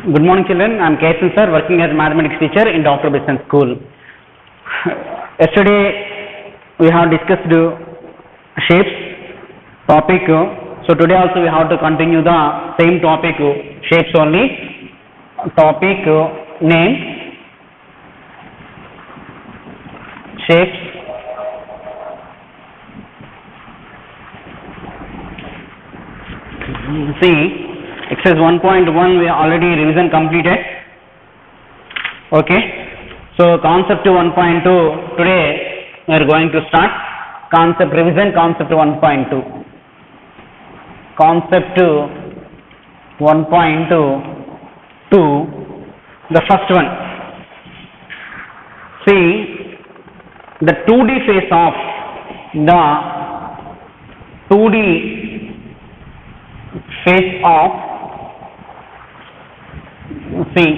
Good morning, children. I am Kesan sir, working as mathematics teacher in Dr. Bishan School. Yesterday we have discussed shapes topic. So today also we have to continue the same topic, shapes only. Topic name shapes. See. Exercise 1.1 we already revision completed. Okay, so concept 1.2 today we are going to start concept revision. Concept 1.2, concept 1.2 the first one. See the 2D face of the 2D face of see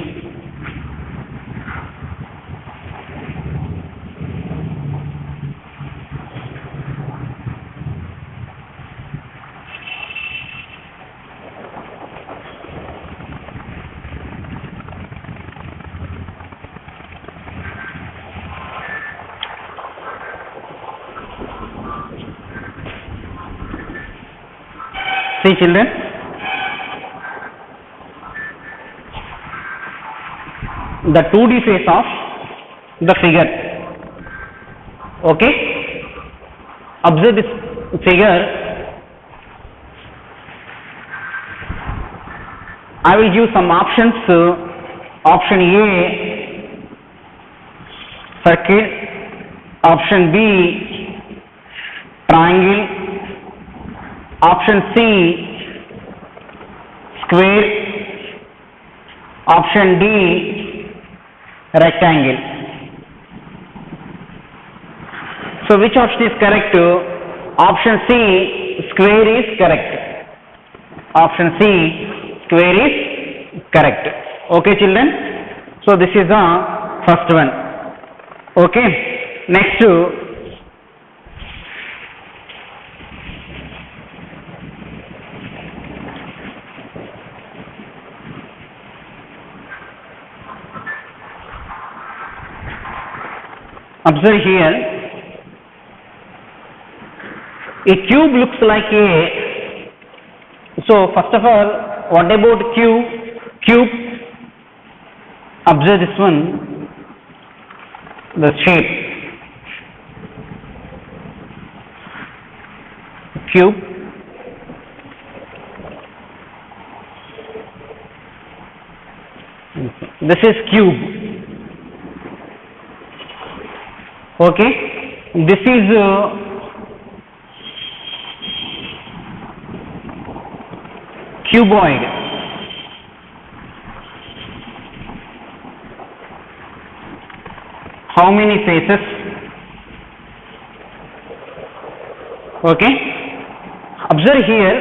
children, the 2D face of the figure. Okay, observe this figure. I will give some options. Option A circle, option B triangle, option C square, option D rectangle. So which option is correct? Option C square is correct. Option C square is correct. Okay children, so this is the first one. Okay, next observe here, a cube looks like a, so first of all, what about cube? Observe this one, the shape, cube, this is cube. Okay, this is cuboid. How many faces? Okay, observe here,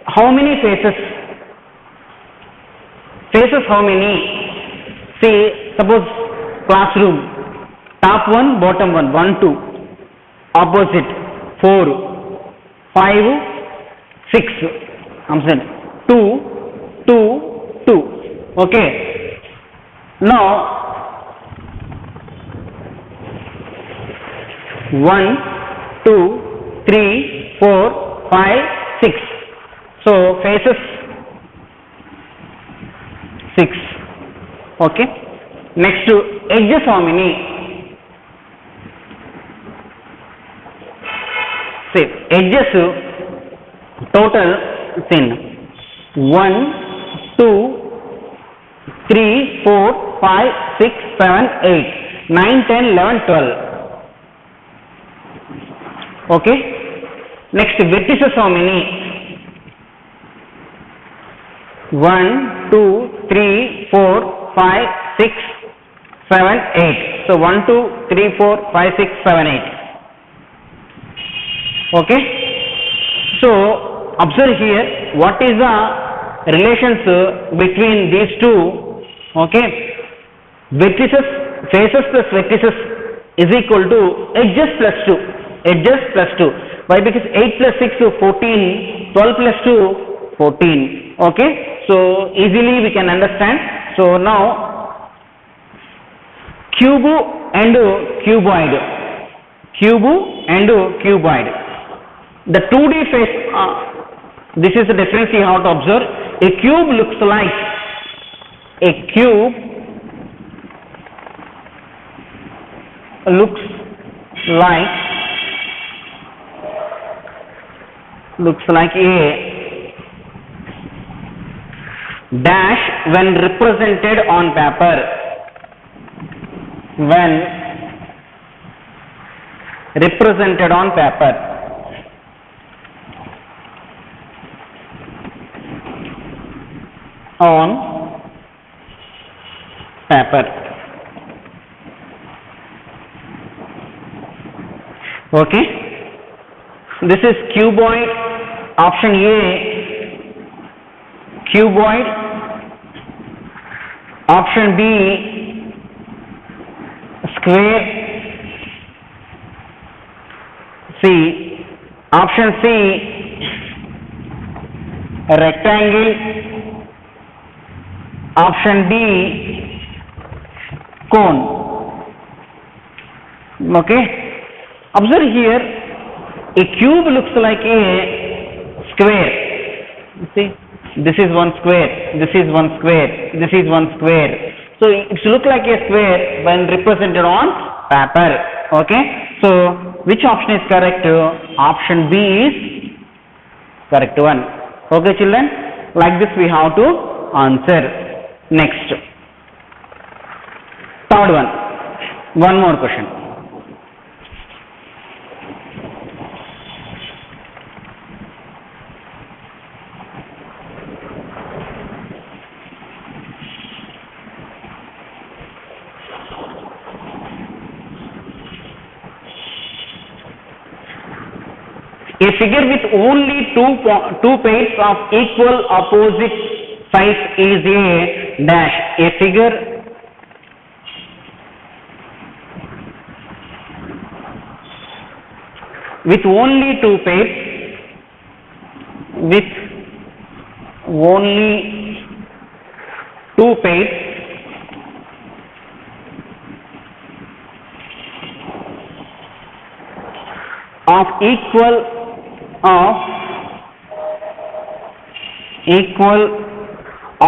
how many faces? Faces how many? See, suppose classroom, top one, bottom one, 1, 2, opposite 4, 5, 6, I'm saying 2, 2, 2. Okay, now 1, 2, 3, 4, 5, 6. So faces 6. Okay, next to edges how many? See, edges total thin 1, 2, 3, 4, 5, 6, 7, 8, 9, 10, 11, 12. Okay, next vertices how many? 1, 2, 3, 4, 5, 6, 7, 8. So 1, 2, 3, 4, 5, 6, 7, 8. Okay, so observe here, what is the relations between these two? Okay, vertices, faces plus vertices is equal to edges plus 2. Edges plus 2. Why? Because 8 plus 6 is 14, 12 plus 2 14. Okay, so easily we can understand So now cube and cuboid, cube and cuboid, the 2D face, this is the difference you have to observe. A cube looks like, a cube looks like a dash when represented on paper, when represented on paper. On paper. Okay, this is cuboid, option A, cuboid, option B, square, C, option C, rectangle, option D, cone. Okay, observe here, a cube looks like a square. You see, this is one square, this is one square, this is one square. So it looks like a square when represented on paper. Okay, so which option is correct? Option B is correct one. Okay children, like this we have to answer. Next, third one more question. A figure with only two pairs of equal opposite sides is a dash. A figure with only two pairs, with only two pairs of equal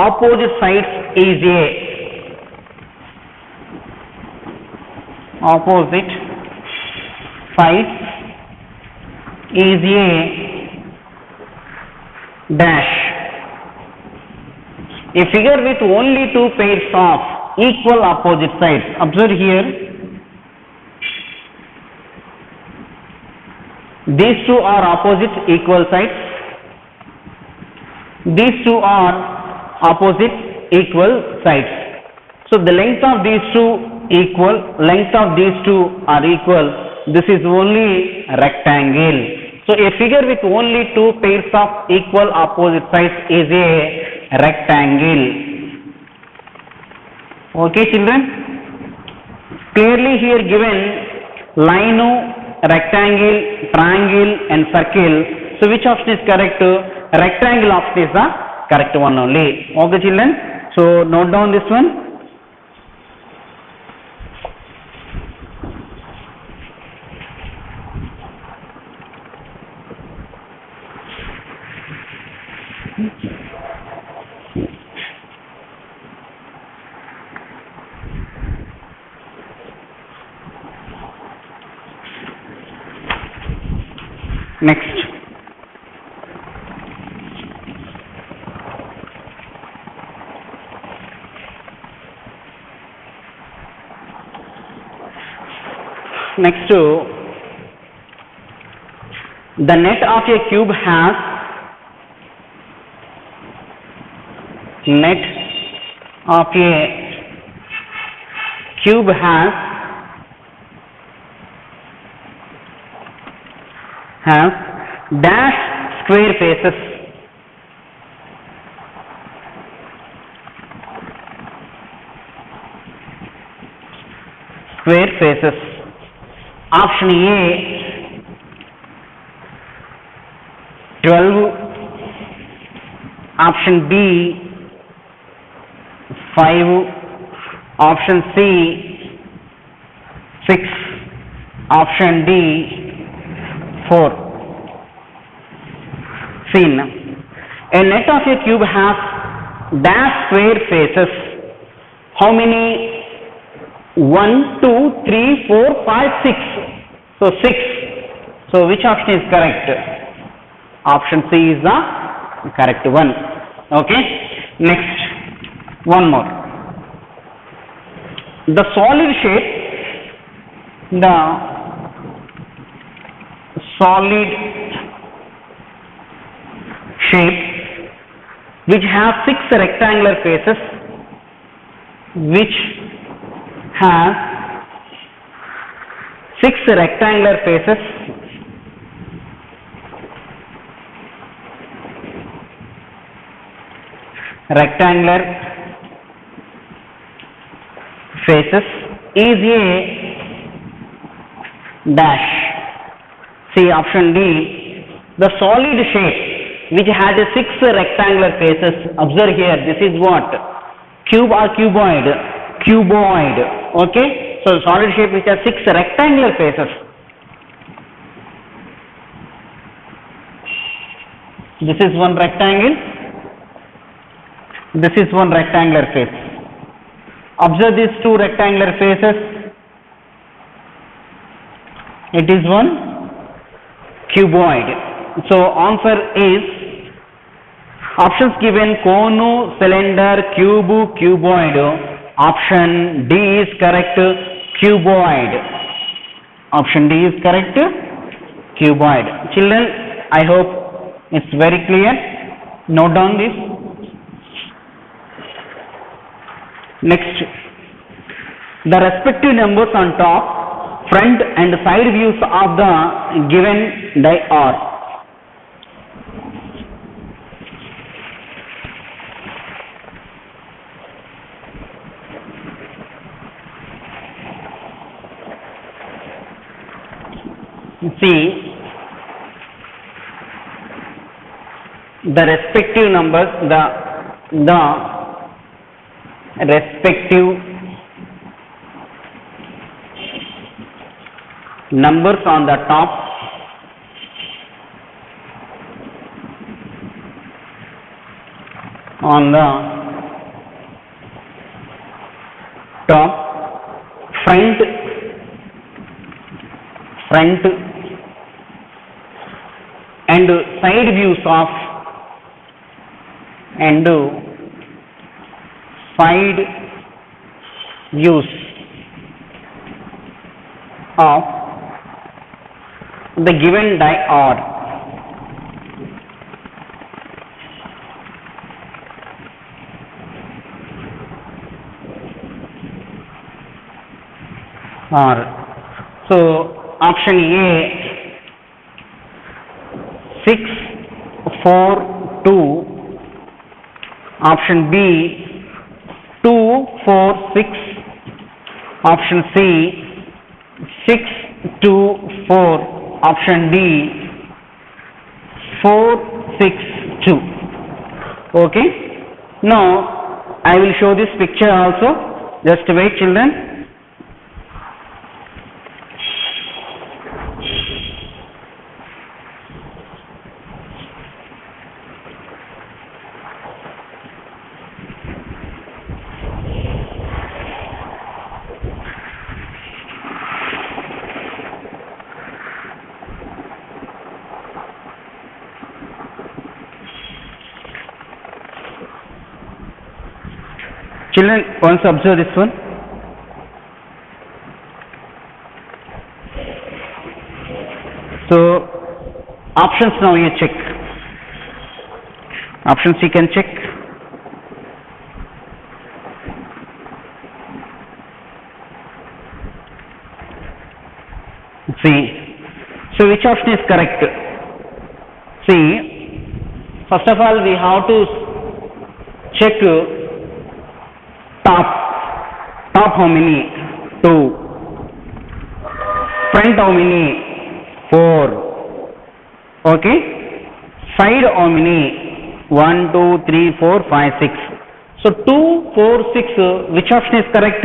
opposite sides is a opposite sides is a dash. A figure with only two pairs of equal opposite sides. Observe here, these two are opposite equal sides, these two are opposite equal sides. So the length of these two equal, length of these two are equal. This is only rectangle. So a figure with only two pairs of equal opposite sides is a rectangle. Okay children, clearly here given line, rectangle, triangle and circle. So which option is correct? Rectangle option is the correct one only. Okay children, so note down this one. Next, the net of a cube has dash square faces. Square faces. Option A 12, option B 5, option C 6, option D 4. Seen. A net of a cube has dash square faces. How many? 1, 2, 3, 4, 5, 6. So 6. So which option is correct? Option C is the correct one. Okay. Next, one more. The solid shape which has 6 rectangular faces, rectangular faces is a dash. See option D. The solid shape which has a 6 rectangular faces. Observe here, this is what? Cube or cuboid? Cuboid. Okay. So solid shape which has 6 rectangular faces. This is one rectangle. This is one rectangular face. Observe these 2 rectangular faces. It is one cuboid. So answer is options given: cone, cylinder, cube, cuboid. Option D is correct, cuboid. Option D is correct, cuboid. Children, I hope it's very clear. Note down this. Next, the respective numbers on top, front and side views of the given die are. See, the respective numbers, the respective numbers on the top, front and side views of the given die are. So option A 6, 4, 2. Option B 2, 4, 6. Option C 6, 2, 4. Option D 4, 6, 2. Okay. Now I will show this picture also. Just wait, children. Children, once observe this one. So options now you check. Options you can check. See, so which option is correct? See, first of all we have to check top how many? 2. Front how many? 4. Okay. Side how many? 1, 2, 3, 4, 5, 6. So 2, 4, 6, which option is correct?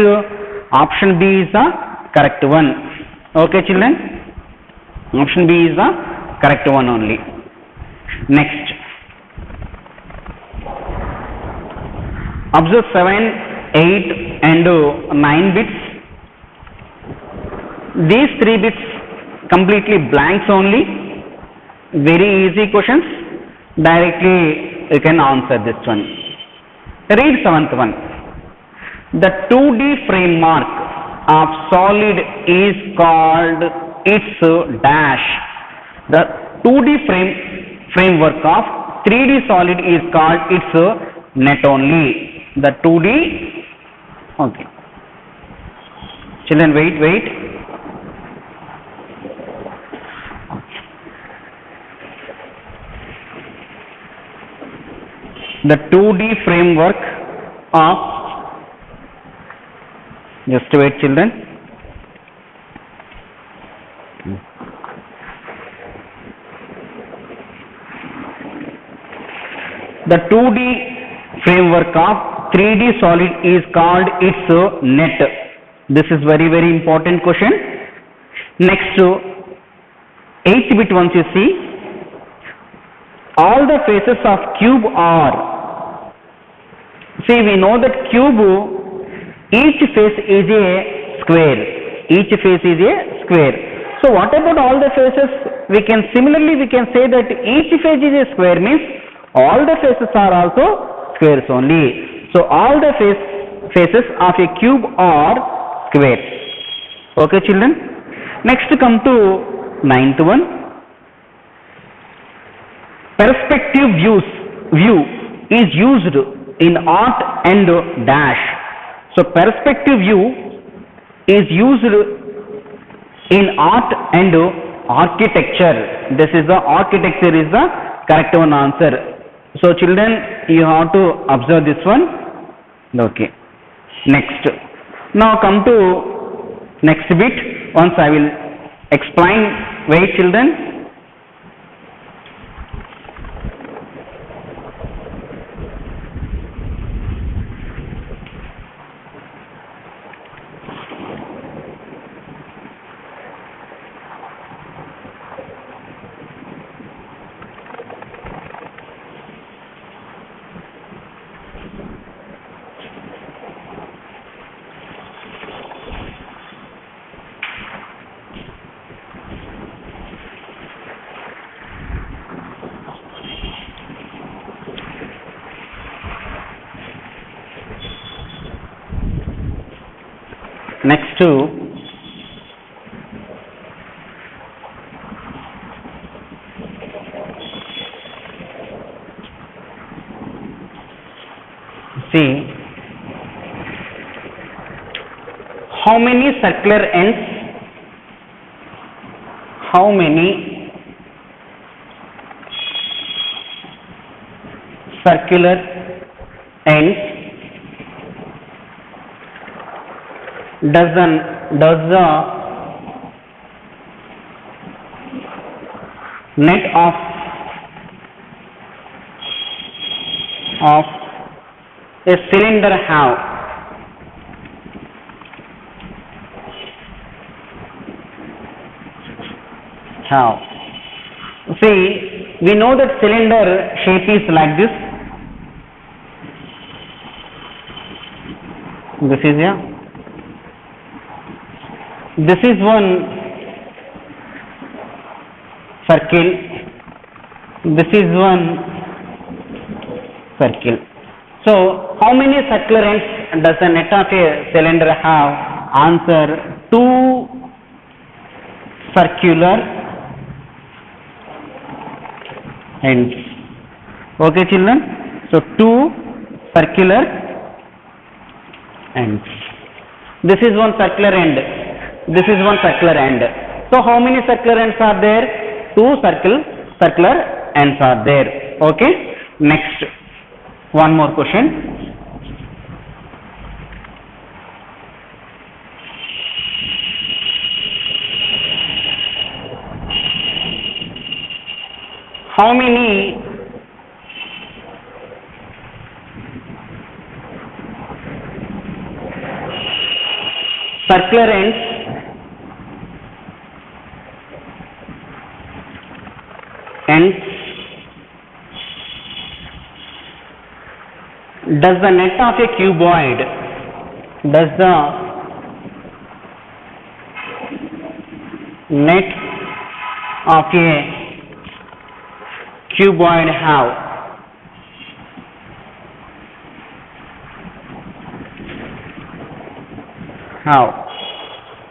Option B is the correct one. Okay children, option B is the correct one only. Next, observe 7, 8 and 9 bits. These 3 bits completely blanks only. Very easy questions. Directly you can answer this one. Read 7th one. The 2D framework of solid is called its dash. The 2D framework of 3D solid is called its net only. The 2D, okay. Children, wait. The 2D framework of, just wait children. The 2D framework of 3D solid is called its net. This is very important question. Next, 8th bit once you see, all the faces of cube are, see we know that cube, each face is a square. Each face is a square. So what about all the faces? We can say that each face is a square, means all the faces are also squares only. So all the faces of a cube are squares. Okay children. Next come to 9th one. Perspective view is used in art and dash. So perspective view is used in art and architecture. This is the architecture is the correct one answer. So children, you have to observe this one. Okay. Next. Now come to next bit. Once I will explain. Wait children. Next to see how many circular ends, how many circular ends does the net of a cylinder have? See, we know that cylinder shape is like this. This is this is one circle, this is one circle. So how many circular ends does the net of a cylinder have? Answer, 2 circular ends. Okay children, so 2 circular ends. This is one circular end, this is one circular end. So how many circular ends are there? 2 circular ends are there. Okay. Next, one more question. How many circular ends does the net of a cuboid have?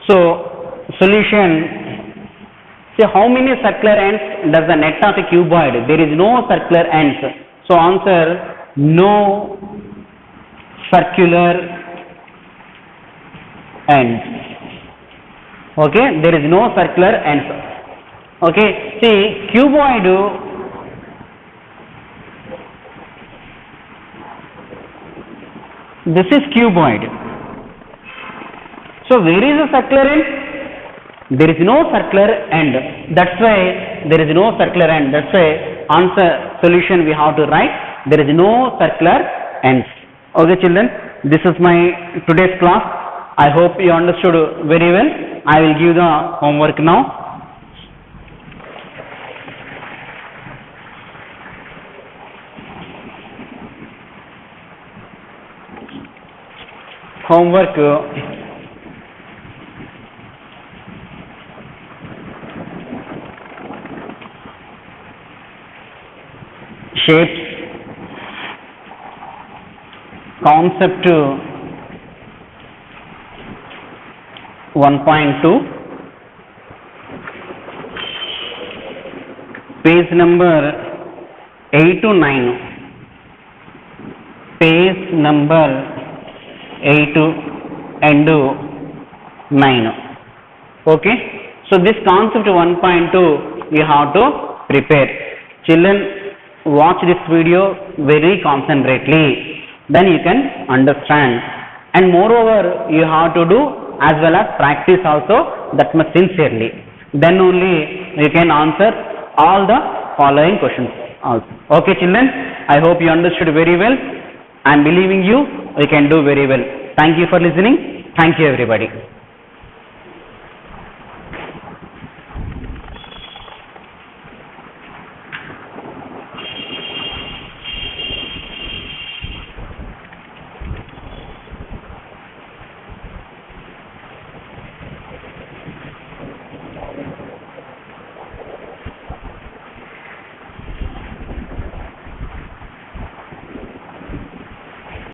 So solution, see how many circular ends does the net of a cuboid? There is no circular ends. So answer, no circular ends. Okay, there is no circular ends. Okay, see cuboid, this is cuboid. So where is the circular end? There is no circular end. That's why there is no circular end. That's why answer solution we have to write, there is no circular ends. Okay children, this is my today's class. I hope you understood very well. I will give the homework now. Homework, shapes, concept 1.2, page number 8 to 9, page number 8 and 9. Okay, so this concept 1.2 you have to prepare. Children, watch this video very concentrately, then you can understand, and moreover you have to do as well as practice also that much sincerely, then only you can answer all the following questions also. Okay children, I hope you understood very well. I am believing you can do very well. Thank you for listening. Thank you everybody.